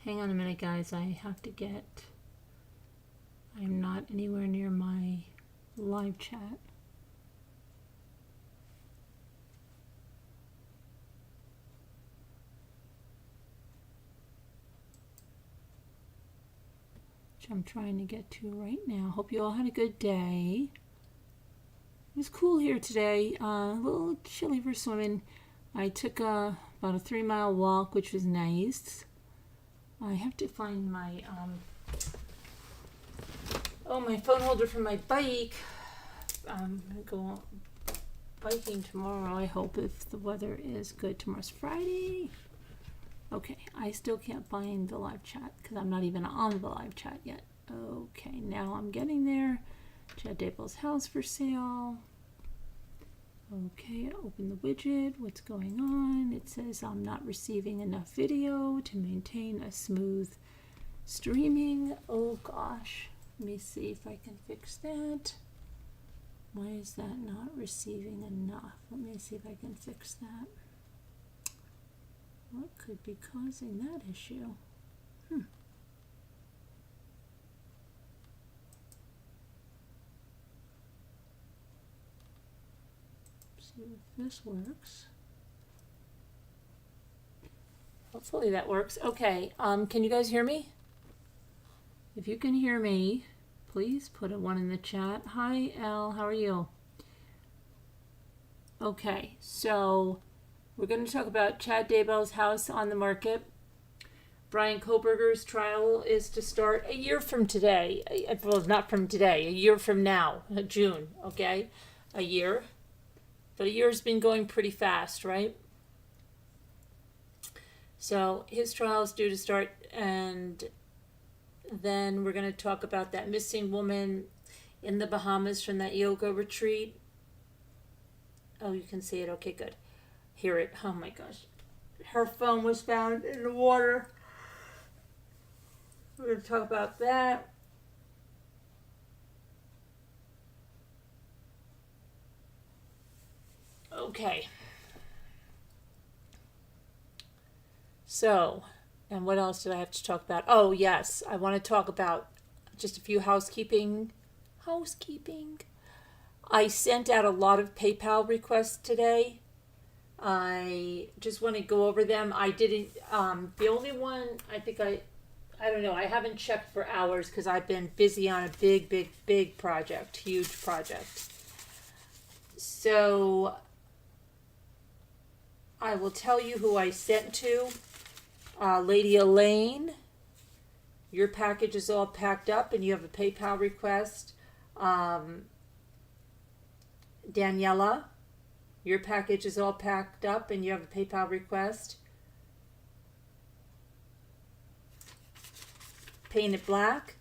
Hang on a minute, guys. I'm not anywhere near my live chat. Which I'm trying to get to right now. Hope you all had a good day. It was cool here today. A little chilly for swimming. I took about a 3-mile walk, which was nice. I have to find my my phone holder for my bike. I'm gonna go biking tomorrow, I hope, if the weather is good. Tomorrow's Friday. Okay, I still can't find the live chat because I'm not even on the live chat yet. Okay, now I'm getting there. Chad Daybell's house for sale. Okay, open the widget. What's going on? It says I'm not receiving enough video to maintain a smooth streaming. Oh gosh. Let me see if I can fix that. Why is that not receiving enough? Let me see if I can fix that. What could be causing that issue? See if this works. Hopefully that works. Okay, can you guys hear me? If you can hear me, please put a 1 in the chat. Hi, Elle, how are you? Okay, so we're going to talk about Chad Daybell's house on the market. Bryan Kohberger's trial is to start a year from today. Well, not from today, a year from now, June, okay? A year. But a year's been going pretty fast, right? So his trial is due to start, and then we're going to talk about that missing woman in the Bahamas from that yoga retreat. Oh, you can see it. Okay, good. Hear it. Oh my gosh. Her phone was found in the water. We're going to talk about that. Okay. So, and what else did I have to talk about? Oh, yes. I want to talk about just a few housekeeping. I sent out a lot of PayPal requests today. I just want to go over them. I didn't, the only one, I don't know, I haven't checked for hours because I've been busy on a big project, huge project. So I will tell you who I sent to. Lady Elaine, your package is all packed up and you have a PayPal request. Daniela, your package is all packed up and you have a PayPal request. Painted Black,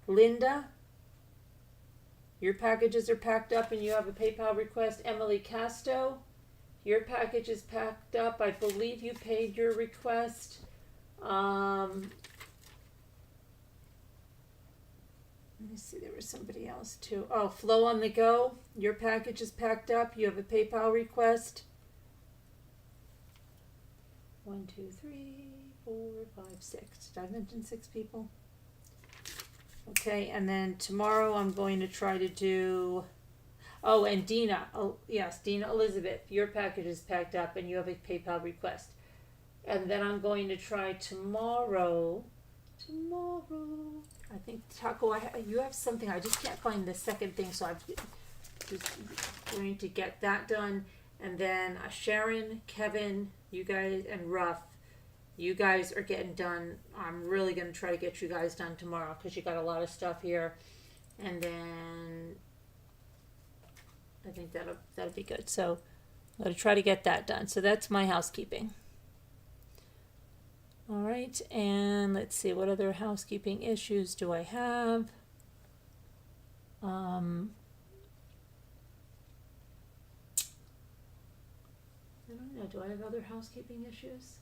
Linda, your packages are packed up and you have a PayPal request. Emily Casto, your package is packed up. I believe you paid your request. Let me see, there was somebody else too. Oh, Flow on the Go, your package is packed up. You have a PayPal request. 1, 2, 3, 4, 5, 6. Did I mention 6 people? Okay, and then tomorrow I'm going to try to do... Oh, and Dina. Oh, yes, Dina Elizabeth, your package is packed up and you have a PayPal request. And then I'm going to try tomorrow. I think Taco, you have something. I just can't find the second thing, so I'm just going to get that done. And then Sharon, Kevin, you guys, and Ruff, you guys are getting done. I'm really going to try to get you guys done tomorrow because you got a lot of stuff here. And then I think that'll be good. So I'm going to try to get that done. So that's my housekeeping. All right, and let's see, what other housekeeping issues do I have? I don't know, do I have other housekeeping issues?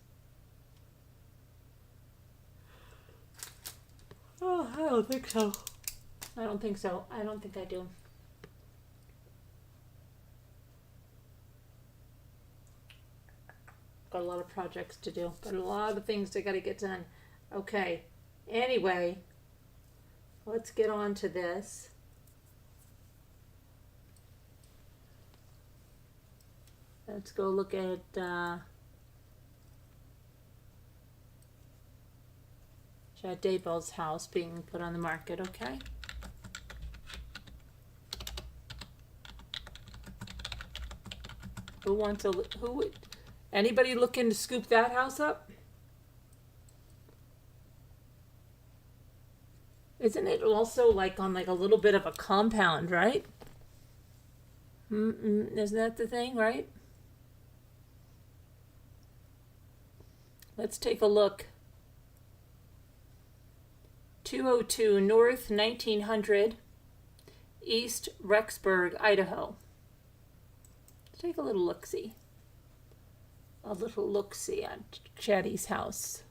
Oh, I don't think so. I don't think I do. Got a lot of projects to do. Got a lot of things I got to get done. Okay. Anyway, let's get on to this. Let's go look at Daybell's house being put on the market, okay? Who would anybody looking to scoop that house up? Isn't it also like on like a little bit of a compound, right? Isn't that the thing, right? Let's take a look. 202 North 1900 East Rexburg, Idaho. Let's take a little look-see. A little look-see on Chatty's house.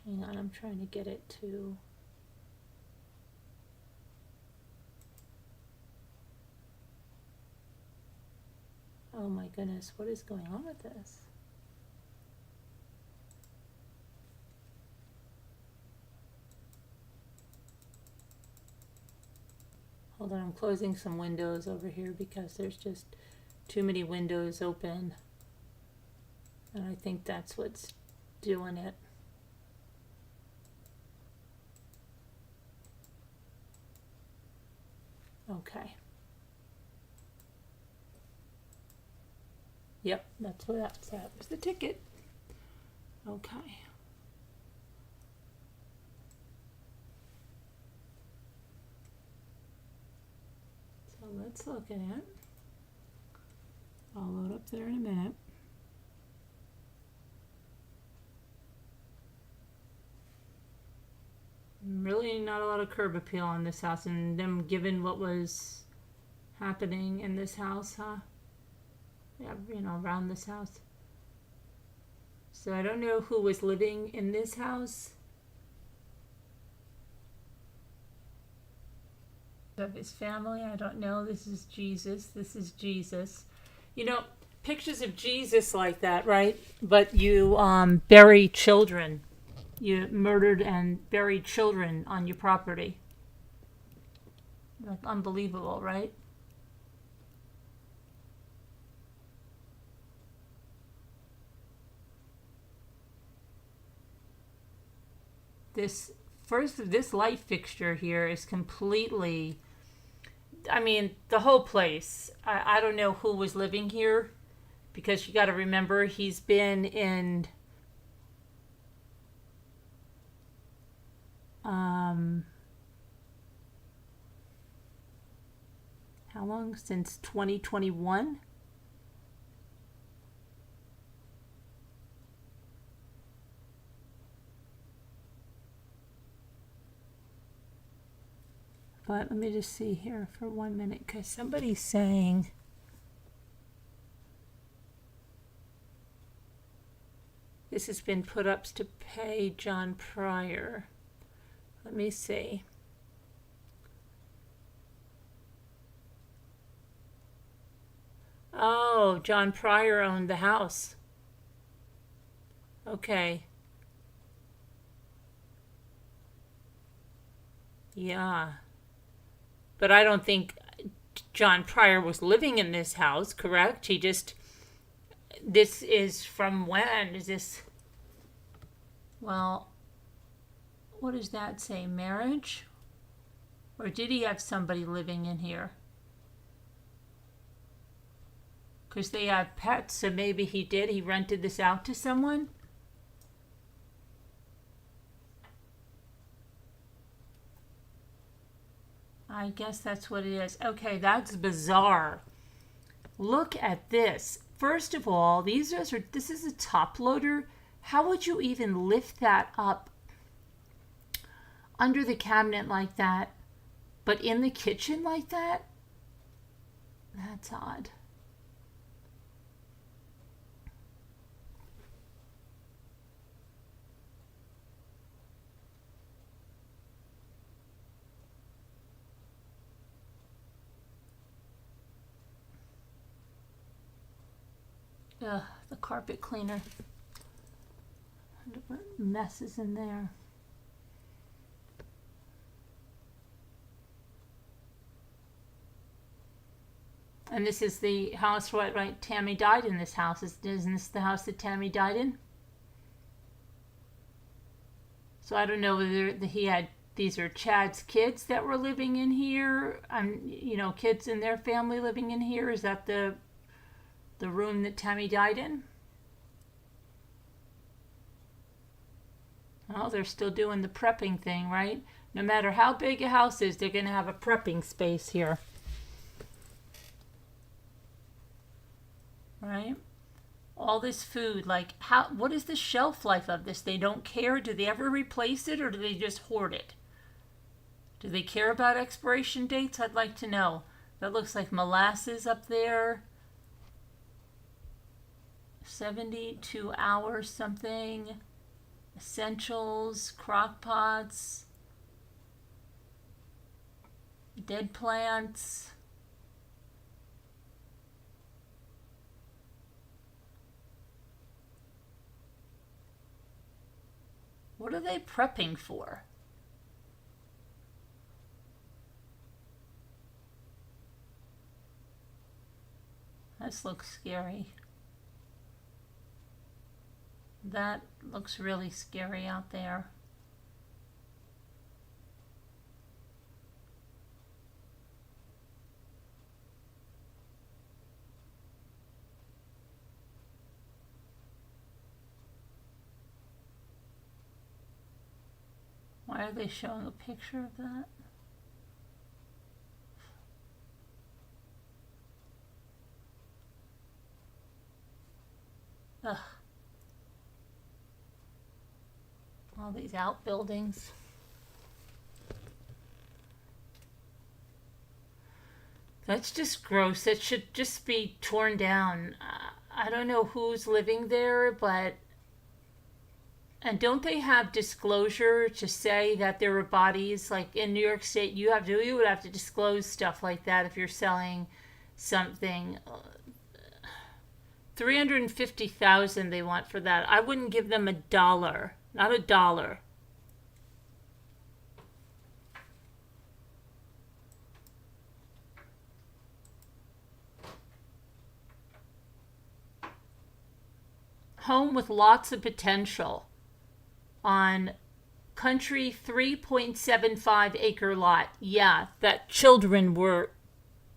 Hang on, I'm trying to get it to... Oh my goodness, what is going on with this? Hold on, I'm closing some windows over here because there's just too many windows open. And I think that's what's doing it. Okay. Yep, that's what that was the ticket. Okay. So let's look at it. I'll load up there in a minute. Really not a lot of curb appeal on this house, and them given what was happening in this house, huh? Yeah, you know, around this house. So I don't know who was living in this house. Of his family, I don't know. This is Jesus. This is Jesus. You know, pictures of Jesus like that, right? But you bury children. You murdered and buried children on your property. Like, unbelievable, right? This light fixture here is completely, I mean, the whole place. I don't know who was living here, because you got to remember he's been in how long? Since 2021? But let me just see here for 1 minute, because somebody's saying this has been put up to pay John Pryor. Let me see. Oh, John Pryor owned the house. Okay. Yeah. But I don't think John Pryor was living in this house, correct? He just... This is from when? Is this... Well, what does that say? Marriage? Or did he have somebody living in here? Because they have pets, so maybe he did. He rented this out to someone? I guess that's what it is. Okay, that's bizarre. Look at this. First of all, this is a top loader. How would you even lift that up under the cabinet like that, but in the kitchen like that? That's odd. the carpet cleaner. Messes in there. And this is the house, right? Tammy died in this house. Isn't this the house that Tammy died in? So I don't know whether he had, these are Chad's kids that were living in here. Kids in their family living in here. Is that the room that Tammy died in? Oh, they're still doing the prepping thing, right? No matter how big a house is, they're going to have a prepping space here. Right? All this food, like, what is the shelf life of this? They don't care. Do they ever replace it, or do they just hoard it? Do they care about expiration dates? I'd like to know. That looks like molasses up there. 72 hours something. Essentials, crock pots, dead plants. What are they prepping for? This looks scary. That looks really scary out there. Why are they showing a picture of that? Ugh. All these outbuildings. That's just gross. That should just be torn down. I don't know who's living there, but... And don't they have disclosure to say that there were bodies? Like in New York State, you would have to disclose stuff like that if you're selling something. $350,000 they want for that. I wouldn't give them $1. Not $1. Home with lots of potential on country 3.75 acre lot. Yeah, that children were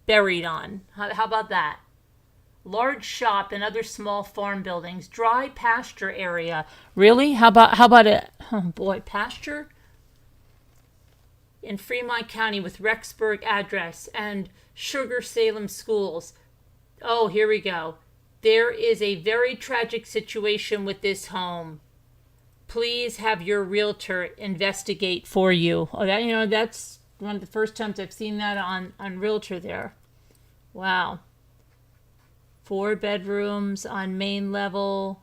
buried on. How about that? Large shop and other small farm buildings, dry pasture area. Really? How about it? Oh boy, pasture in Fremont County with Rexburg address and Sugar Salem schools. Oh, here we go. There is a very tragic situation with this home. Please have your realtor investigate for you. Oh, that's one of the first times I've seen that on Realtor there. Wow. 4 bedrooms on main level,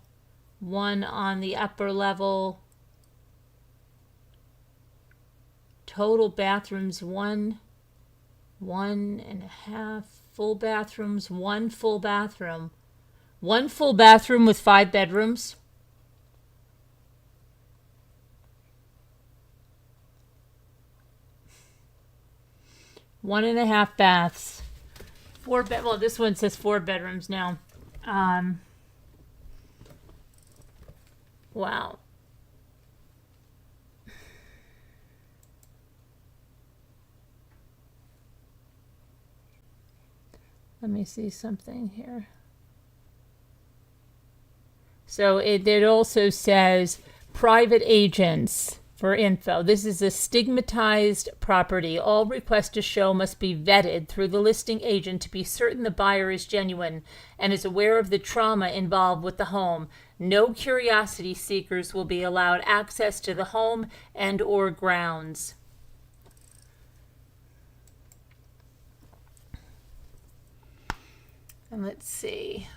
1 on the upper level. Total bathrooms, 1.5 full bathrooms, 1 full bathroom. 1 full bathroom with 5 bedrooms. One and a half baths. Well, this one says 4 bedrooms now. Wow. Let me see something here. So it also says private agents for info. This is a stigmatized property. All requests to show must be vetted through the listing agent to be certain the buyer is genuine and is aware of the trauma involved with the home. No curiosity seekers will be allowed access to the home and or grounds. And let's see.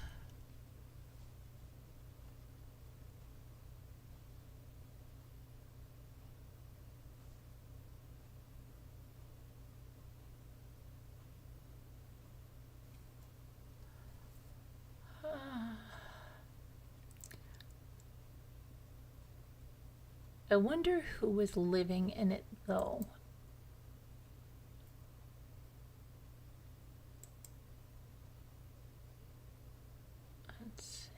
I wonder who was living in it though. Let's see.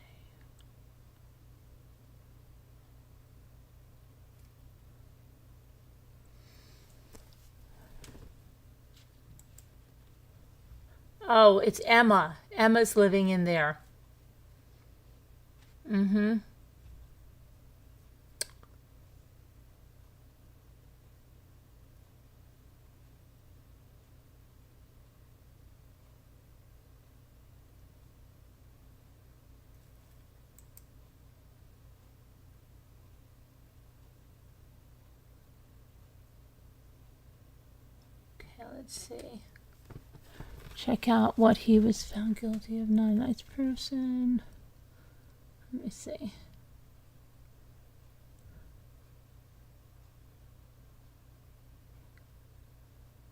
Oh, it's Emma. Emma's living in there. Mm-hmm. Okay, let's see. Check out what he was found guilty of. Not a nice person. Let me see.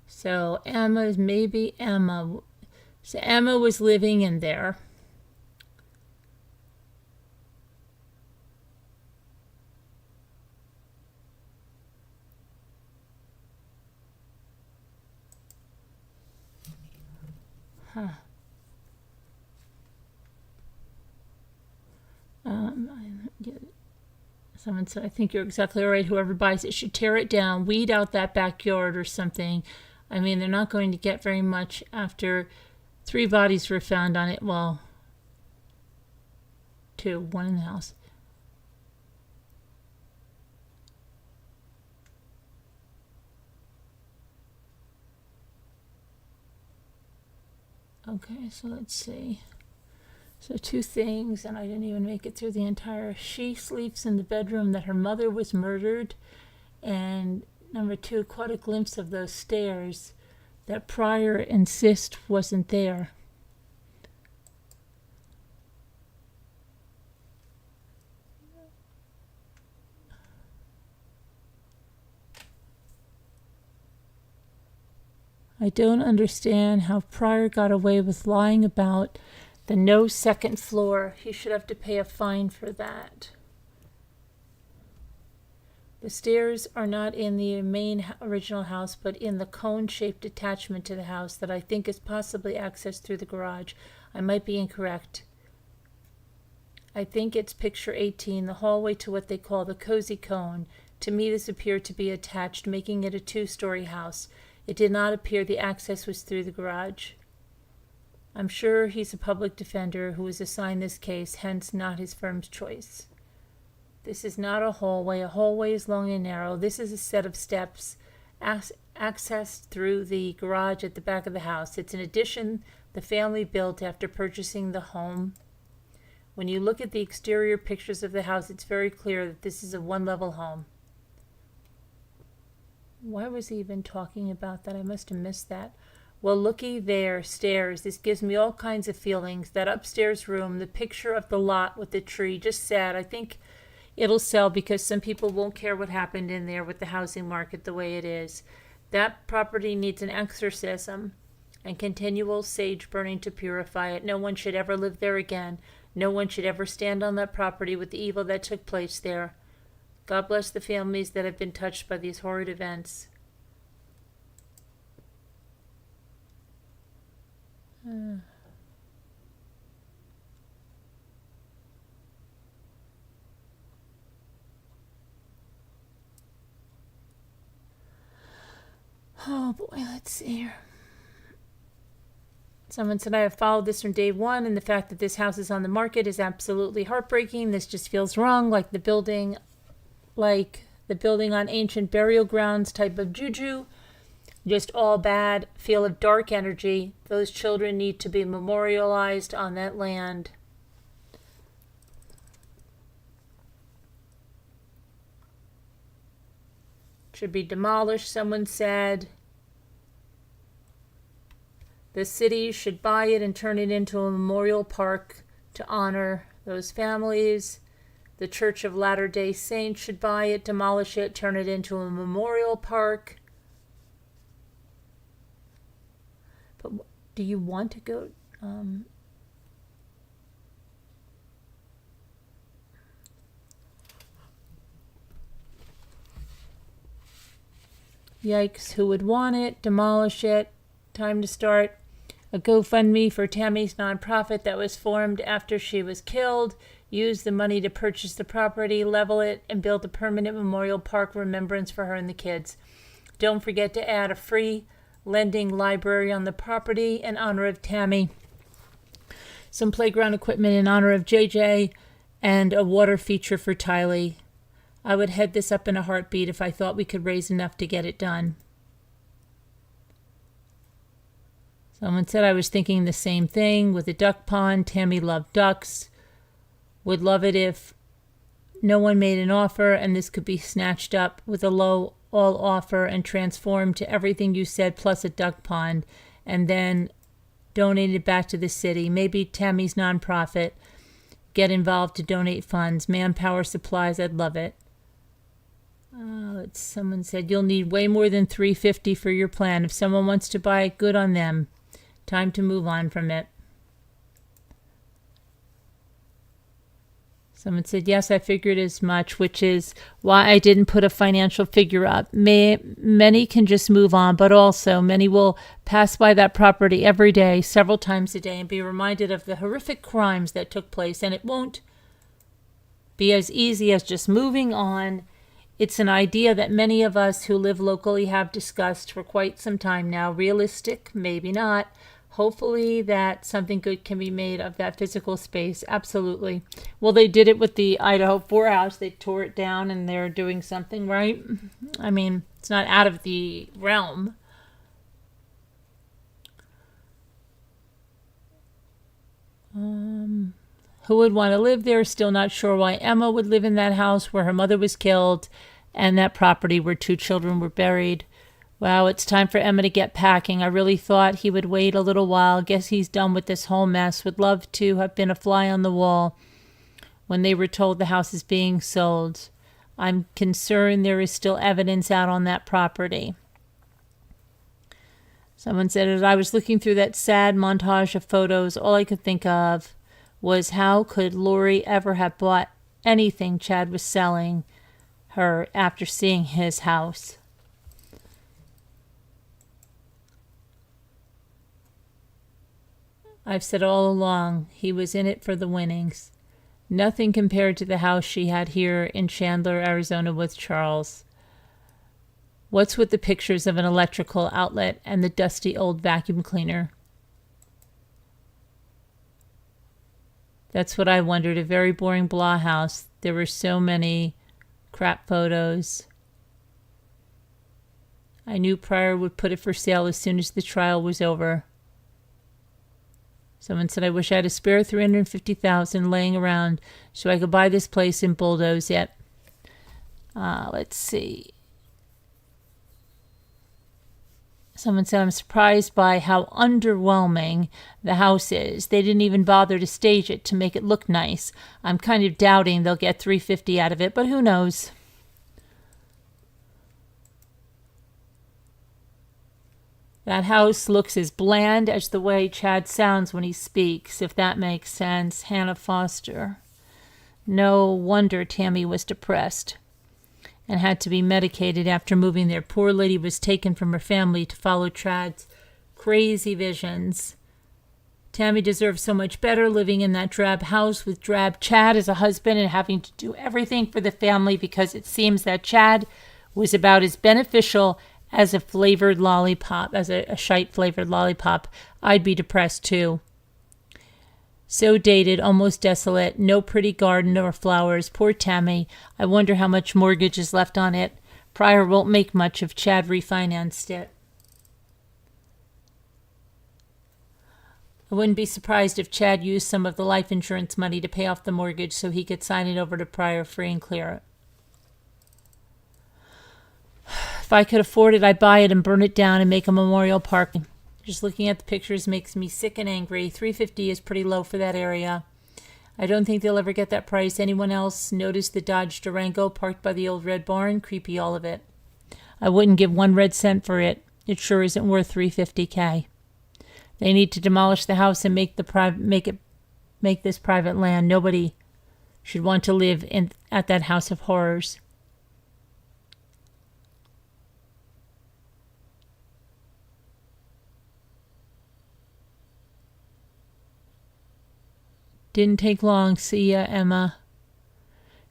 So Emma's maybe Emma. So Emma was living in there. Huh. Someone said, I think you're exactly right. Whoever buys it should tear it down, weed out that backyard or something. I mean, they're not going to get very much after 3 bodies were found on it. Well, 2, 1 in the house. Okay, so let's see. So 2 things, and I didn't even make it through the entire. She sleeps in the bedroom that her mother was murdered. And number 2, caught a glimpse of those stairs that Pryor insists wasn't there. I don't understand how Pryor got away with lying about the no second floor. He should have to pay a fine for that. The stairs are not in the main original house, but in the cone-shaped attachment to the house that I think is possibly accessed through the garage. I might be incorrect. I think it's picture 18, the hallway to what they call the cozy cone. To me, this appeared to be attached, making it a 2-story house. It did not appear the access was through the garage. I'm sure he's a public defender who was assigned this case, hence not his firm's choice. This is not a hallway. A hallway is long and narrow. This is a set of steps accessed through the garage at the back of the house. It's an addition the family built after purchasing the home. When you look at the exterior pictures of the house, it's very clear that this is a 1-level home. Why was he even talking about that? I must have missed that. Well, looky there, stairs. This gives me all kinds of feelings. That upstairs room, the picture of the lot with the tree, just sad. I think it'll sell because some people won't care what happened in there with the housing market the way it is. That property needs an exorcism and continual sage burning to purify it. No one should ever live there again. No one should ever stand on that property with the evil that took place there. God bless the families that have been touched by these horrid events. Oh boy, let's see here. Someone said, I have followed this from day one, and the fact that this house is on the market is absolutely heartbreaking. This just feels wrong, like the building on ancient burial grounds type of juju. Just all bad, feel of dark energy. Those children need to be memorialized on that land. Should be demolished, someone said. The city should buy it and turn it into a memorial park to honor those families. The Church of Latter-day Saints should buy it, demolish it, turn it into a memorial park. But do you want to go? Yikes, who would want it? Demolish it. Time to start a GoFundMe for Tammy's nonprofit that was formed after she was killed. Use the money to purchase the property, level it, and build a permanent memorial park remembrance for her and the kids. Don't forget to add a free lending library on the property in honor of Tammy. Some playground equipment in honor of JJ, and a water feature for Tylee. I would head this up in a heartbeat if I thought we could raise enough to get it done. Someone said I was thinking the same thing with a duck pond. Tammy loved ducks. Would love it if no one made an offer and this could be snatched up with a low all offer and transformed to everything you said plus a duck pond and then donated back to the city. Maybe Tammy's nonprofit. Get involved to donate funds. Manpower supplies. I'd love it. Someone said you'll need way more than $350 for your plan. If someone wants to buy it, good on them. Time to move on from it. Someone said, yes, I figured as much, which is why I didn't put a financial figure up. Many can just move on, but also many will pass by that property every day, several times a day, and be reminded of the horrific crimes that took place, and it won't be as easy as just moving on. It's an idea that many of us who live locally have discussed for quite some time now. Realistic? Maybe not. Hopefully that something good can be made of that physical space. Absolutely. Well, they did it with the Idaho 4 house. They tore it down and they're doing something, right? I mean, it's not out of the realm. Who would want to live there? Still not sure why Emma would live in that house where her mother was killed and that property where 2 children were buried. Wow, it's time for Emma to get packing. I really thought he would wait a little while. Guess he's done with this whole mess. Would love to have been a fly on the wall when they were told the house is being sold. I'm concerned there is still evidence out on that property. Someone said, as I was looking through that sad montage of photos, all I could think of was how could Lori ever have bought anything Chad was selling her after seeing his house. I've said all along, he was in it for the winnings. Nothing compared to the house she had here in Chandler, Arizona with Charles. What's with the pictures of an electrical outlet and the dusty old vacuum cleaner? That's what I wondered. A very boring blah house. There were so many crap photos. I knew Pryor would put it for sale as soon as the trial was over. Someone said, I wish I had a spare $350,000 laying around so I could buy this place and bulldoze it. Let's see. Someone said, I'm surprised by how underwhelming the house is. They didn't even bother to stage it to make it look nice. I'm kind of doubting they'll get $350,000 out of it, but who knows? That house looks as bland as the way Chad sounds when he speaks, if that makes sense. Hannah Foster. No wonder Tammy was depressed and had to be medicated after moving there. Poor lady was taken from her family to follow Chad's crazy visions. Tammy deserves so much better living in that drab house with drab Chad as a husband and having to do everything for the family because it seems that Chad was about as beneficial as a flavored lollipop, as a shite flavored lollipop. I'd be depressed too. So dated, almost desolate, no pretty garden or flowers. Poor Tammy. I wonder how much mortgage is left on it. Pryor won't make much if Chad refinanced it. I wouldn't be surprised if Chad used some of the life insurance money to pay off the mortgage so he could sign it over to Pryor free and clear. If I could afford it, I'd buy it and burn it down and make a memorial park. Just looking at the pictures makes me sick and angry. $350 is pretty low for that area. I don't think they'll ever get that price. Anyone else notice the Dodge Durango parked by the old red barn? Creepy, all of it. I wouldn't give 1 red cent for it. It sure isn't worth $350K. They need to demolish the house and make this private land. Nobody should want to live at that house of horrors. Didn't take long. See ya, Emma.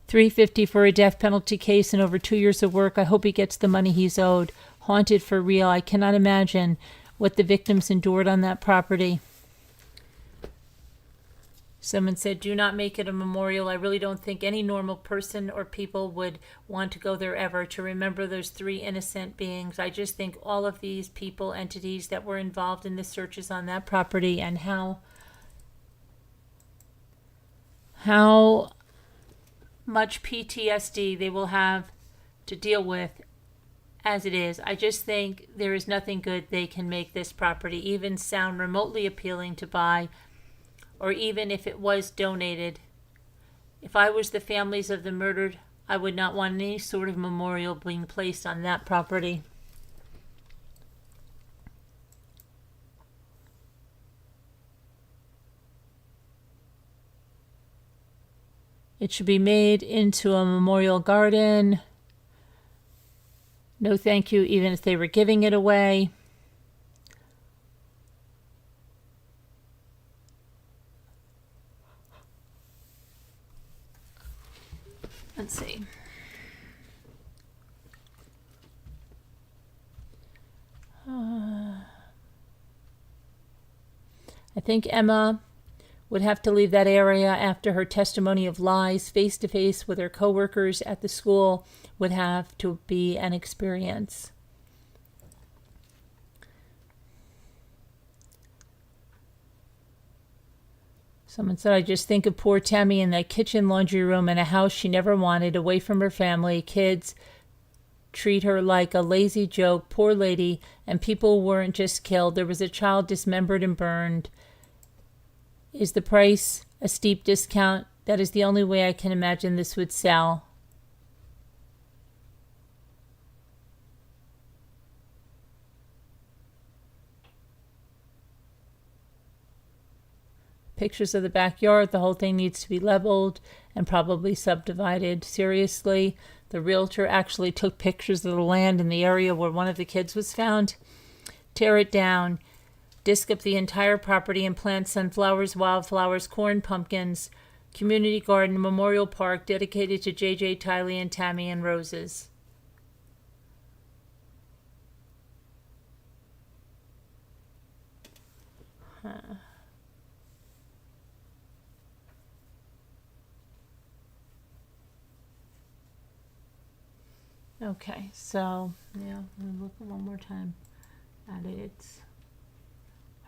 $350 for a death penalty case and over 2 years of work. I hope he gets the money he's owed. Haunted for real. I cannot imagine what the victims endured on that property. Someone said, do not make it a memorial. I really don't think any normal person or people would want to go there ever to remember those 3 innocent beings. I just think all of these people, entities that were involved in the searches on that property and how much PTSD they will have to deal with as it is. I just think there is nothing good they can make this property even sound remotely appealing to buy, or even if it was donated. If I was the families of the murdered, I would not want any sort of memorial being placed on that property. It should be made into a memorial garden. No thank you, even if they were giving it away. Let's see. I think Emma would have to leave that area after her testimony of lies face to face with her coworkers at the school would have to be an experience. Someone said, I just think of poor Tammy in that kitchen laundry room in a house she never wanted, away from her family. Kids treat her like a lazy joke, poor lady, and people weren't just killed. There was a child dismembered and burned. Is the price a steep discount? That is the only way I can imagine this would sell. Pictures of the backyard. The whole thing needs to be leveled and probably subdivided. Seriously, the realtor actually took pictures of the land in the area where one of the kids was found. Tear it down. Disc up the entire property and plant sunflowers, wildflowers, corn, pumpkins, community garden, memorial park dedicated to J.J., Tylee, and Tammy, and roses. Okay, so, yeah, let me look one more time at it. It's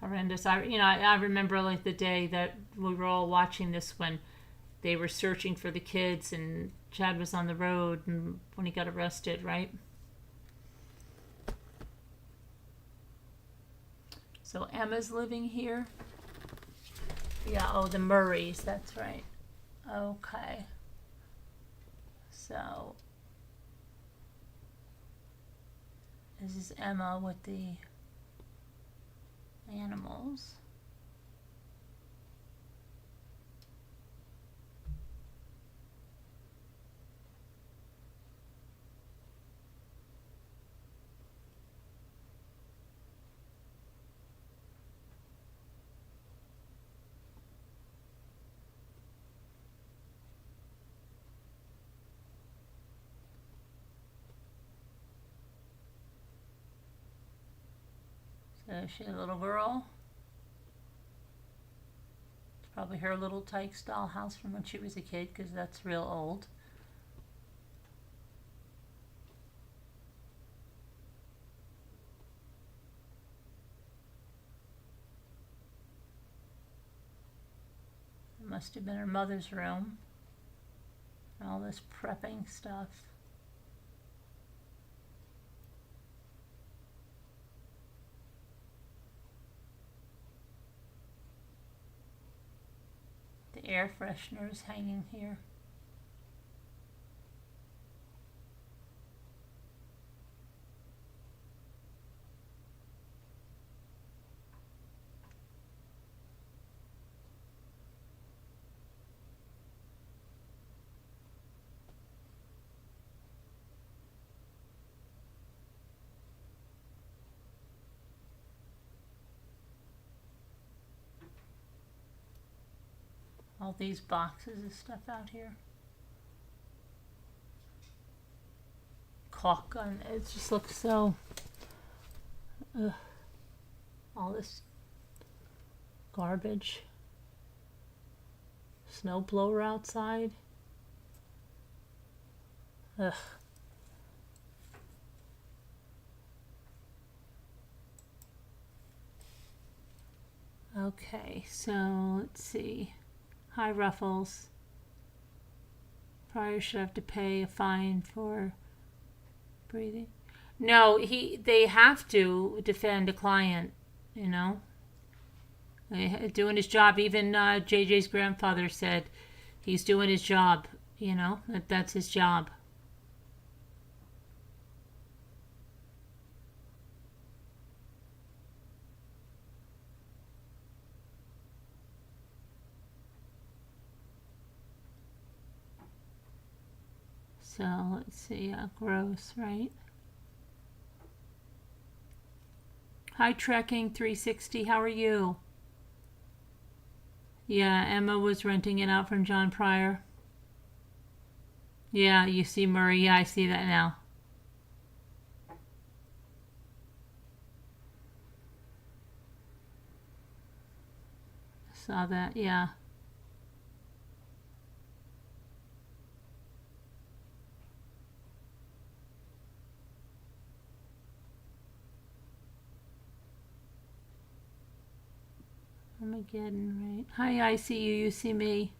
horrendous. I remember like the day that we were all watching this when they were searching for the kids and Chad was on the road and when he got arrested, right? So Emma's living here. Yeah, oh, the Murrays, that's right. Okay. So this is Emma with the animals. So she's a little girl. It's probably her little Tyke style house from when she was a kid, because that's real old. It must have been her mother's room. And all this prepping stuff. The air freshener is hanging here. all these boxes of stuff out here. Caulk gun. It just looks so. Ugh. All this garbage. Snow blower outside. Ugh. Okay, so let's see. High ruffles. Pryor should have to pay a fine for breathing. No, they have to defend a client, you know. Doing his job. Even JJ's grandfather said he's doing his job, you know, that's his job. So let's see, gross, right? Hi, Trekking 360, how are you? Yeah, Emma was renting it out from John Pryor. Yeah, you see Murray. Yeah, I see that now. Saw that, yeah. Armageddon, right? Hi, I see you. You see me.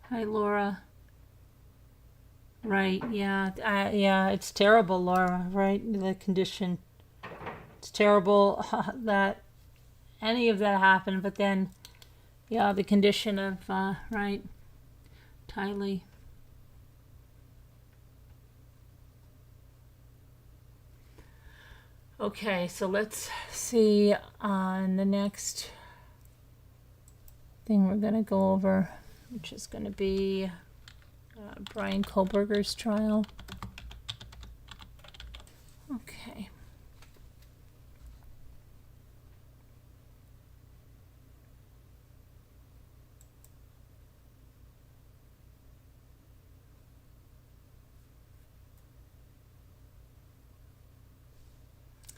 Hi, Laura. Right, yeah. Yeah, it's terrible, Laura, right? The condition. It's terrible that any of that happened, but then, yeah, the condition of, right, Tylee. Okay, so let's see on the next thing we're going to go over, which is going to be Bryan Kohberger's trial. Okay.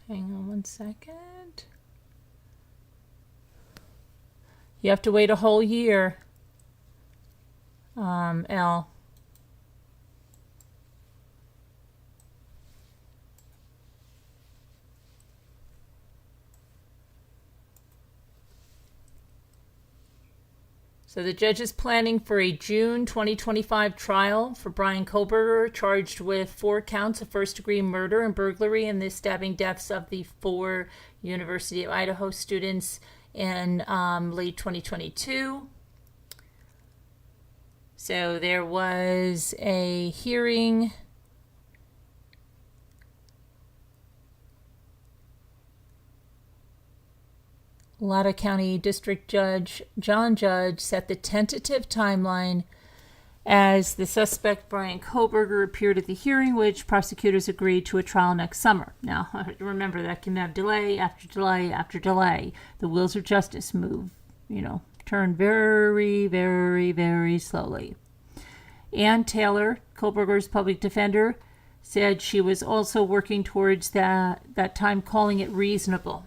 Hang on one second. You have to wait a whole year, L. So the judge is planning for a June 2025 trial for Bryan Kohberger, charged with 4 counts of first-degree murder and burglary in the stabbing deaths of the 4 University of Idaho students in late 2022. So there was a hearing. Latah County District Judge John Judge set the tentative timeline as the suspect Bryan Kohberger appeared at the hearing, which prosecutors agreed to a trial next summer. Now, remember, that can have delay after delay after delay. The wheels of justice move, turn very, very, very slowly. Ann Taylor, Kohberger's public defender, said she was also working towards that time, calling it reasonable.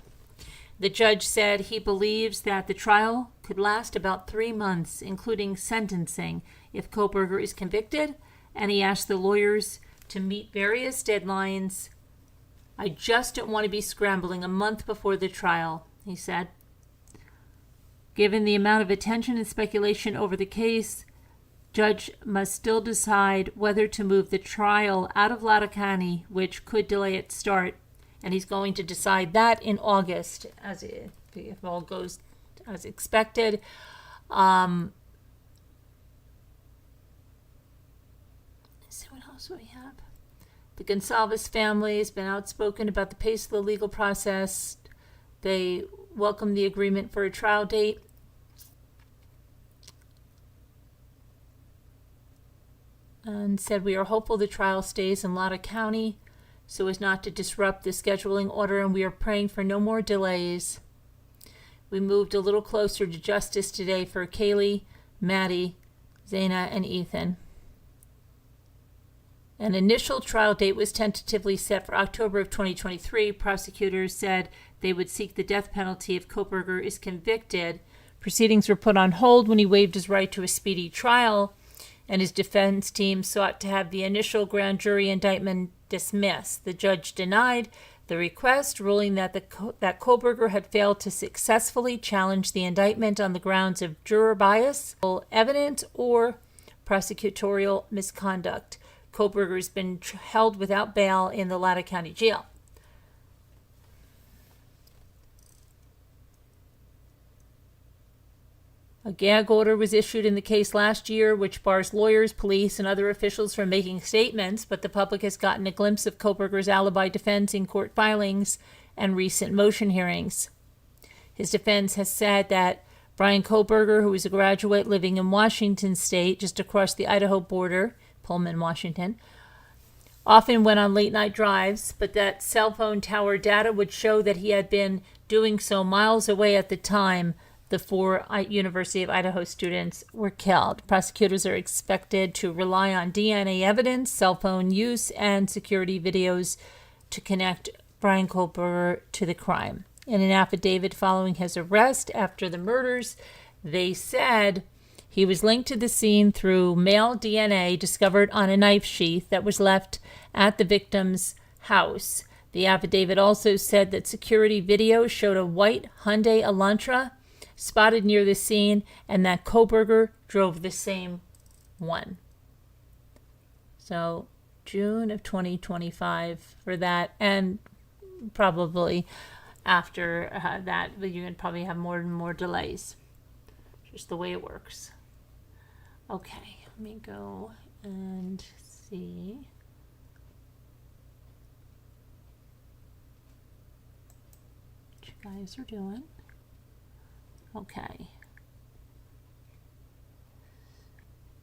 The judge said he believes that the trial could last about 3 months, including sentencing, if Kohberger is convicted, and he asked the lawyers to meet various deadlines. I just don't want to be scrambling a month before the trial, he said. Given the amount of attention and speculation over the case, judge must still decide whether to move the trial out of Latah County, which could delay its start. And he's going to decide that in August, if all goes as expected. Let's see what else we have. The Gonsalves family has been outspoken about the pace of the legal process. They welcome the agreement for a trial date. and said, "We are hopeful the trial stays in Latah County so as not to disrupt the scheduling order, and we are praying for no more delays. We moved a little closer to justice today for Kaylee, Maddie, Zaina, and Ethan." An initial trial date was tentatively set for October of 2023. Prosecutors said they would seek the death penalty if Kohberger is convicted. Proceedings were put on hold when he waived his right to a speedy trial, and his defense team sought to have the initial grand jury indictment dismissed. The judge denied the request, ruling that that Kohberger had failed to successfully challenge the indictment on the grounds of juror bias, evidence, or prosecutorial misconduct. Kohberger has been held without bail in the Latah County Jail. A gag order was issued in the case last year, which bars lawyers, police, and other officials from making statements, but the public has gotten a glimpse of Kohberger's alibi defense in court filings and recent motion hearings. His defense has said that Bryan Kohberger, who is a graduate living in Washington State, just across the Idaho border, Pullman, Washington, often went on late-night drives, but that cell phone tower data would show that he had been doing so miles away at the time the 4 University of Idaho students were killed. Prosecutors are expected to rely on DNA evidence, cell phone use, and security videos to connect Bryan Kohberger to the crime. In an affidavit following his arrest after the murders, they said he was linked to the scene through male DNA discovered on a knife sheath that was left at the victim's house. The affidavit also said that security video showed a white Hyundai Elantra spotted near the scene and that Kohberger drove the same one. So June of 2025 for that, and probably after that you're going to probably have more and more delays. Just the way it works. Okay, let me go and see. What you guys are doing. Okay.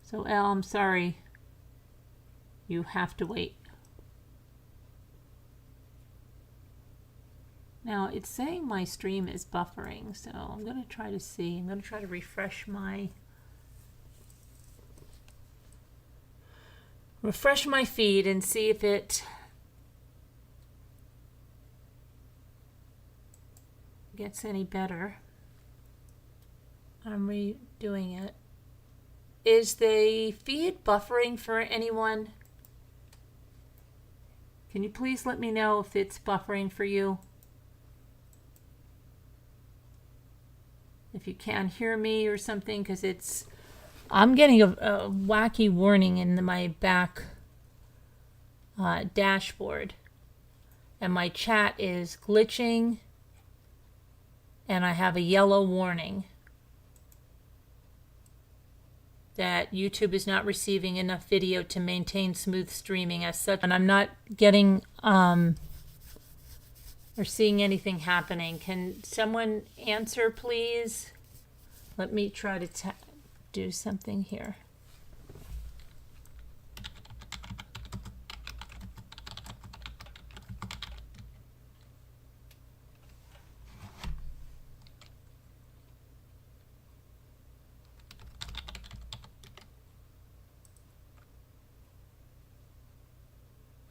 So, Elle, I'm sorry. You have to wait. Now, it's saying my stream is buffering, so I'm going to try to see. I'm going to try to refresh my feed and see if it gets any better. I'm redoing it. Is the feed buffering for anyone? Can you please let me know if it's buffering for you? If you can't hear me or something, because I'm getting a wacky warning in my back dashboard, and my chat is glitching, and I have a yellow warning that YouTube is not receiving enough video to maintain smooth streaming as such, and I'm not getting or seeing anything happening. Can someone answer, please? Let me try to do something here.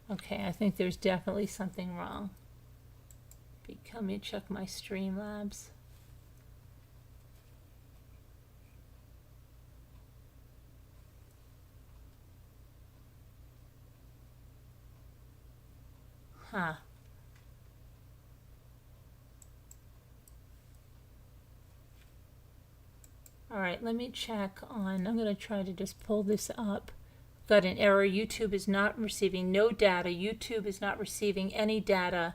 Okay, I think there's definitely something wrong. Let me check my Streamlabs. Huh. All right, let me check on, I'm going to try to just pull this up. Got an error. YouTube is not receiving no data. YouTube is not receiving any data.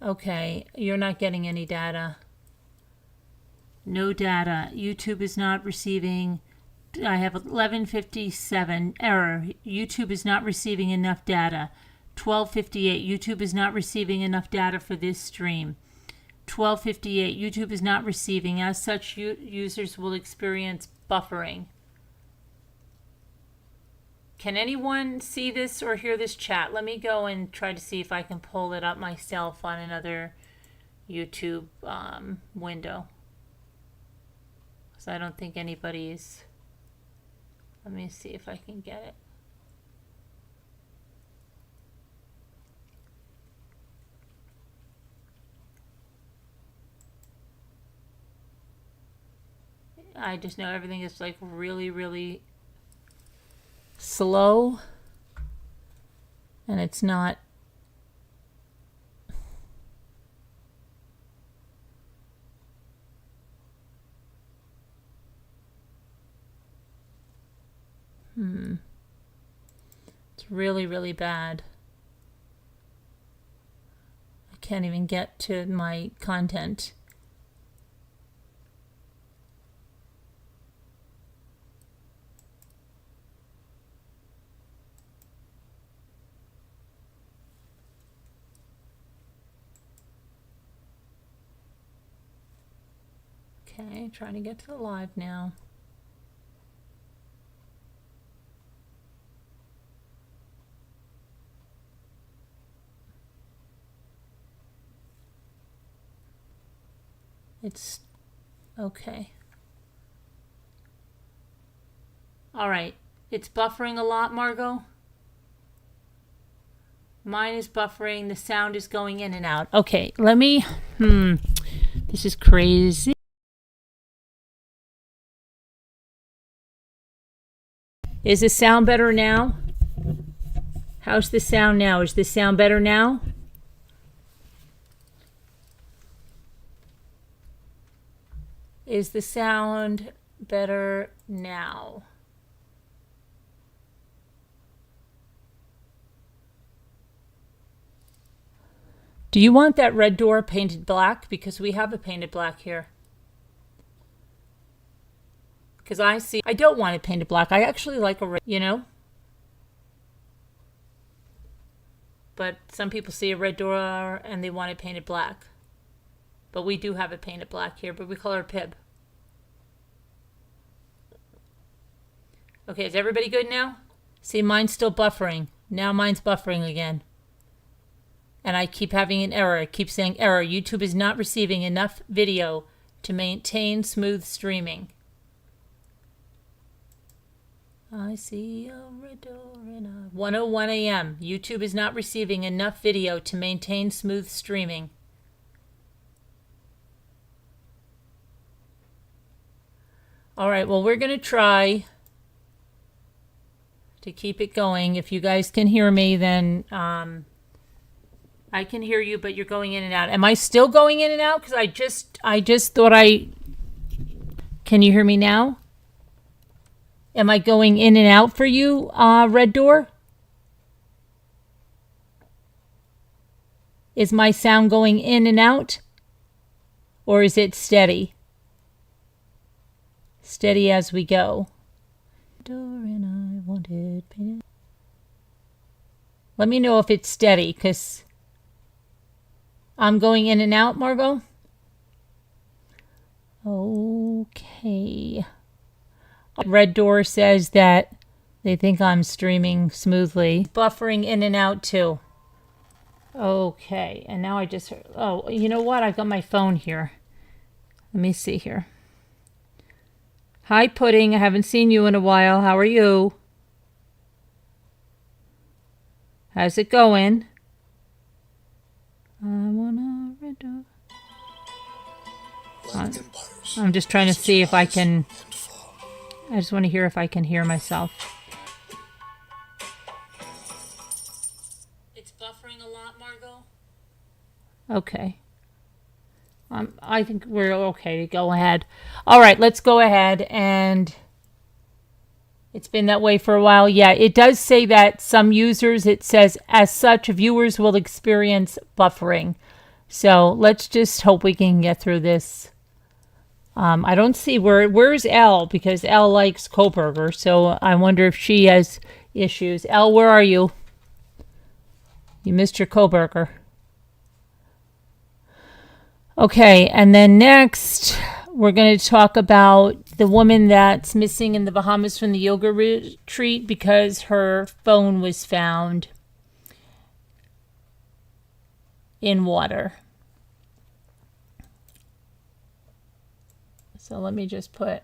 Okay, you're not getting any data. No data. YouTube is not receiving. I have 1157 error. YouTube is not receiving enough data. 1258. YouTube is not receiving enough data for this stream. 1258. YouTube is not receiving. As such, users will experience buffering. Can anyone see this or hear this chat? Let me go and try to see if I can pull it up myself on another YouTube window. So I don't think anybody's. Let me see if I can get it. I just know everything is like really, really slow, and it's not. It's really, really bad. I can't even get to my content. Okay, trying to get to the live now. It's okay. All right. It's buffering a lot, Margot. Mine is buffering. The sound is going in and out. Okay, let me. This is crazy. Is the sound better now? How's the sound now? Is the sound better now? Is the sound better now? Do you want that red door painted black? Because we have it painted black here. Because I don't want it painted black. I actually like a red, you know? But some people see a red door and they want it painted black. But we do have it painted black here, but we call her Pib. Okay, is everybody good now? See, mine's still buffering. Now mine's buffering again. And I keep having an error. I keep saying error. YouTube is not receiving enough video to maintain smooth streaming. I see a red door in a 1:01 a.m. YouTube is not receiving enough video to maintain smooth streaming. All right, well, we're going to try to keep it going. If you guys can hear me, then I can hear you, but you're going in and out. Am I still going in and out? Because I just thought I... Can you hear me now? Am I going in and out for you, Red Door? Is my sound going in and out? Or is it steady? Steady as we go. Door and I wanted painted. Let me know if it's steady, because I'm going in and out, Margot. Okay. Red Door says that they think I'm streaming smoothly. Buffering in and out too. Okay, and now I just heard, oh, you know what? I've got my phone here. Let me see here. Hi, Pudding. I haven't seen you in a while. How are you? How's it going? I wanna Red Door. I'm just trying to see if I can... I just want to hear if I can hear myself. It's buffering a lot, Margot? Okay. I think we're okay to go ahead. All right, let's go ahead. And it's been that way for a while. Yeah, it does say that some users, it says, as such, viewers will experience buffering. So let's just hope we can get through this. I don't see where's Elle, because Elle likes Kohberger, so I wonder if she has issues. Elle, where are you? You missed your Kohberger. Okay, and then next we're going to talk about the woman that's missing in the Bahamas from the yoga retreat because her phone was found in water. So let me just put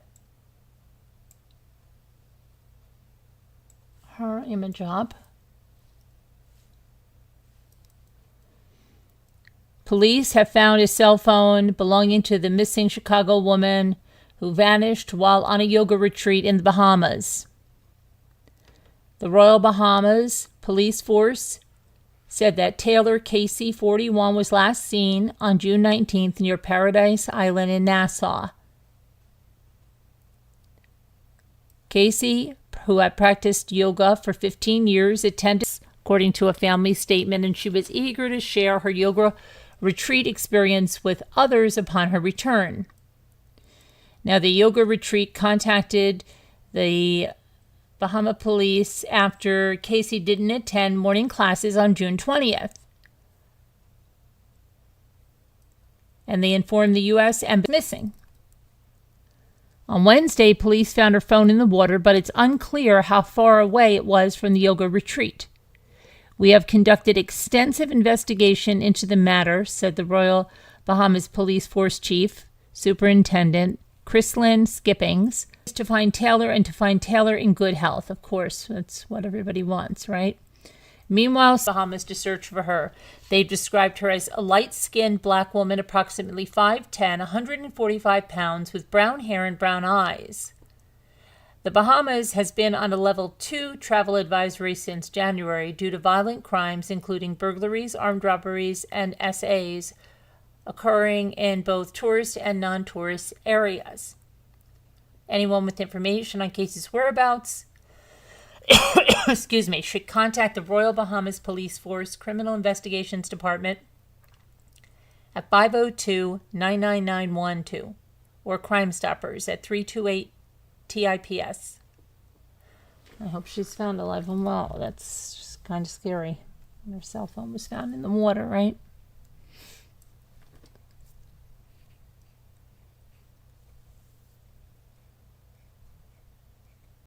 her image up. Police have found a cell phone belonging to the missing Chicago woman who vanished while on a yoga retreat in the Bahamas. The Royal Bahamas Police Force said that Taylor Casey, 41, was last seen on June 19th near Paradise Island in Nassau. Casey, who had practiced yoga for 15 years, attended, according to a family statement, and she was eager to share her yoga retreat experience with others upon her return. Now, the yoga retreat contacted the Bahama police after Casey didn't attend morning classes on June 20th. And they informed the U.S. Embassy missing. On Wednesday, police found her phone in the water, but it's unclear how far away it was from the yoga retreat. We have conducted extensive investigation into the matter, said the Royal Bahamas Police Force Chief, Superintendent Chrislyn Skippings, to find Taylor and to find Taylor in good health. Of course, that's what everybody wants, right? Meanwhile, Bahamas to search for her. They've described her as a light-skinned black woman, approximately 5'10", 145 pounds, with brown hair and brown eyes. The Bahamas has been on a level 2 travel advisory since January due to violent crimes, including burglaries, armed robberies, and SAs occurring in both tourist and non-tourist areas. Anyone with information on Casey's whereabouts should contact the Royal Bahamas Police Force Criminal Investigations Department at 502-99912 or Crime Stoppers at 328-TIPS. I hope she's found alive and well. That's just kind of scary. Her cell phone was found in the water, right?